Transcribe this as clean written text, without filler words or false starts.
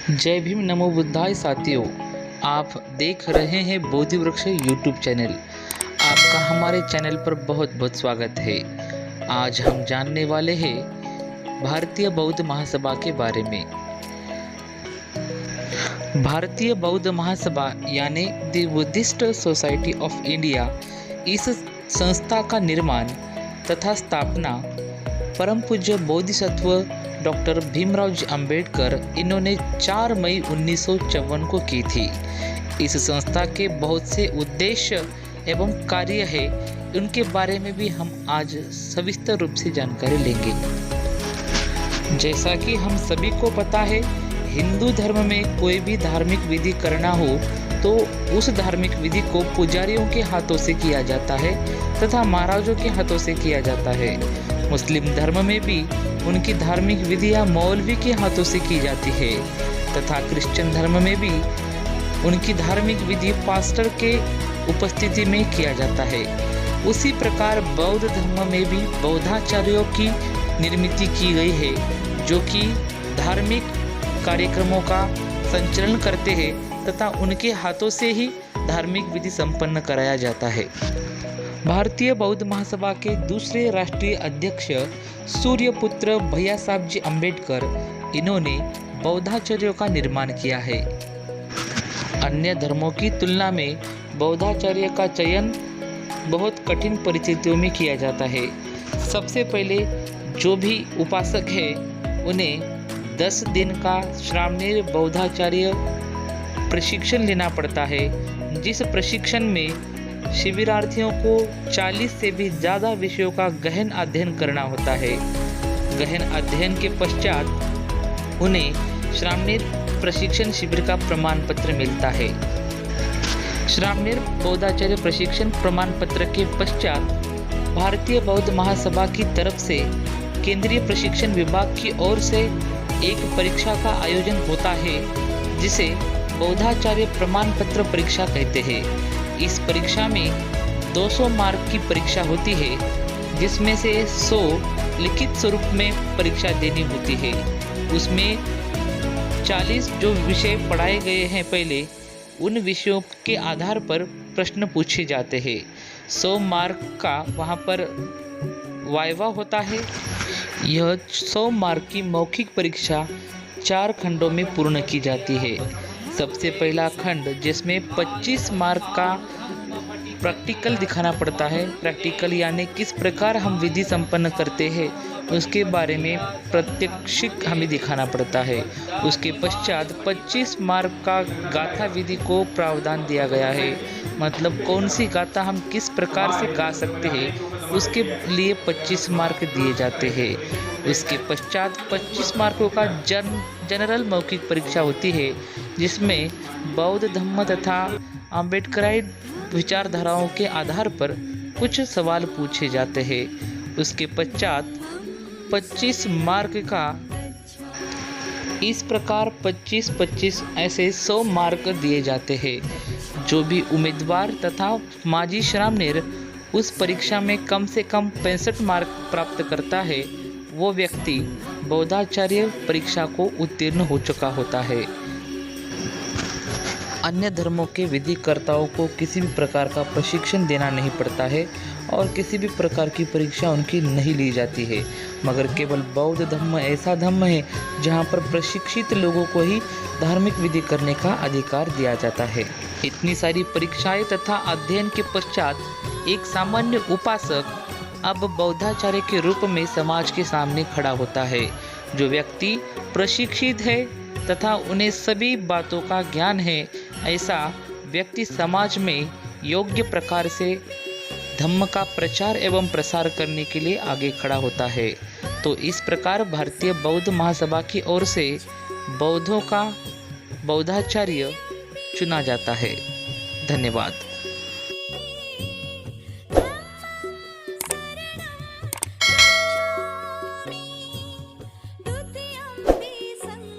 जय भीम नमो बुद्धाय साथियों, आप देख रहे हैं बोधि वृक्ष यूट्यूब चैनल। आपका हमारे चैनल पर बहुत बहुत स्वागत है। आज हम जानने वाले हैं भारतीय बौद्ध महासभा के बारे में। भारतीय बौद्ध महासभा यानी the Buddhist society of India, इस संस्था का निर्माण तथा स्थापना परम पूज्य बोधिसत्व डॉक्टर भीमराव जी अम्बेडकर इन्होंने 4 मई 1954 को की थी। इस संस्था के बहुत से उद्देश्य एवं कार्य है, उनके बारे में भी हम आज सविस्तर रूप से जानकारी लेंगे। जैसा कि हम सभी को पता है, हिंदू धर्म में कोई भी धार्मिक विधि करना हो तो उस धार्मिक विधि को पुजारियों के हाथों से किया जाता है तथा महाराजों के हाथों से किया जाता है। मुस्लिम धर्म में भी उनकी धार्मिक विधियां मौलवी के हाथों से की जाती है तथा क्रिश्चियन धर्म में भी उनकी धार्मिक विधि पास्टर के उपस्थिति में किया जाता है। उसी प्रकार बौद्ध धर्म में भी बौद्धाचार्यों की निर्मित की गई है, जो कि धार्मिक कार्यक्रमों का संचालन करते हैं तथा उनके हाथों से ही धार्मिक विधि संपन्न कराया जाता है। भारतीय बौद्ध महासभा के दूसरे राष्ट्रीय अध्यक्ष सूर्यपुत्र भैया साहब जी अम्बेडकर, इन्होंने बौद्धाचार्यों का निर्माण किया है। अन्य धर्मों की तुलना में बौद्धाचार्य का चयन बहुत कठिन परिस्थितियों में किया जाता है। सबसे पहले जो भी उपासक है उन्हें 10 दिन का श्रामणेर बौद्धाचार्य प्रशिक्षण लेना पड़ता है, जिस प्रशिक्षण में शिविरार्थियों को 40 से भी ज़्यादा विषयों का गहन अध्ययन करना होता है। गहन अध्ययन के पश्चात उन्हें श्रामणेर प्रशिक्षण शिविर का प्रमाण पत्र मिलता है। श्रामणेर बौद्धाचार्य प्रशिक्षण प्रमाण पत्र के पश्चात भारतीय बौद्ध महासभा की तरफ से केंद्रीय प्रशिक्षण विभाग की ओर से एक परीक्षा का आयोजन होता है, जिसे बौद्धाचार्य प्रमाण पत्र परीक्षा कहते हैं। इस परीक्षा में 200 मार्क की परीक्षा होती है, जिसमें से 100 लिखित स्वरूप में परीक्षा देनी होती है। उसमें 40 जो विषय पढ़ाए गए हैं पहले, उन विषयों के आधार पर प्रश्न पूछे जाते हैं। 100 मार्क का वहाँ पर वाइवा होता है। यह 100 मार्क की मौखिक परीक्षा 4 खंडों में पूर्ण की जाती है। सबसे पहला खंड, जिसमें 25 मार्क का प्रैक्टिकल दिखाना पड़ता है। प्रैक्टिकल यानी किस प्रकार हम विधि संपन्न करते हैं, उसके बारे में प्रात्यक्षिक हमें दिखाना पड़ता है। उसके पश्चात 25 मार्क का गाथा विधि को प्रावधान दिया गया है, मतलब कौन सी गाथा हम किस प्रकार से गा सकते हैं, उसके लिए 25 मार्क दिए जाते हैं। उसके पश्चात 25 मार्कों का जनरल मौखिक परीक्षा होती है, जिसमें बौद्ध धम्म तथा अम्बेडकराइट विचारधाराओं के आधार पर कुछ सवाल पूछे जाते हैं। उसके पश्चात 25 मार्क का इस प्रकार 25-25 ऐसे 100 मार्क दिए जाते हैं। जो भी उम्मीदवार तथा माजी श्रामणेर उस परीक्षा में कम से कम 65 मार्क प्राप्त करता है, वो व्यक्ति बौद्धाचार्य परीक्षा को उत्तीर्ण हो चुका होता है। अन्य धर्मों के विधिकर्ताओं को किसी भी प्रकार का प्रशिक्षण देना नहीं पड़ता है और किसी भी प्रकार की परीक्षा उनकी नहीं ली जाती है, मगर केवल बौद्ध धर्म ऐसा धर्म है जहां पर प्रशिक्षित लोगों को ही धार्मिक विधि करने का अधिकार दिया जाता है। इतनी सारी परीक्षाएं तथा अध्ययन के पश्चात एक सामान्य उपासक अब बौद्धाचार्य के रूप में समाज के सामने खड़ा होता है। जो व्यक्ति प्रशिक्षित है तथा उन्हें सभी बातों का ज्ञान है, ऐसा व्यक्ति समाज में योग्य प्रकार से धम्म का प्रचार एवं प्रसार करने के लिए आगे खड़ा होता है। तो इस प्रकार भारतीय बौद्ध महासभा की ओर से बौद्धों का बौद्धाचार्य चुना जाता है। धन्यवाद।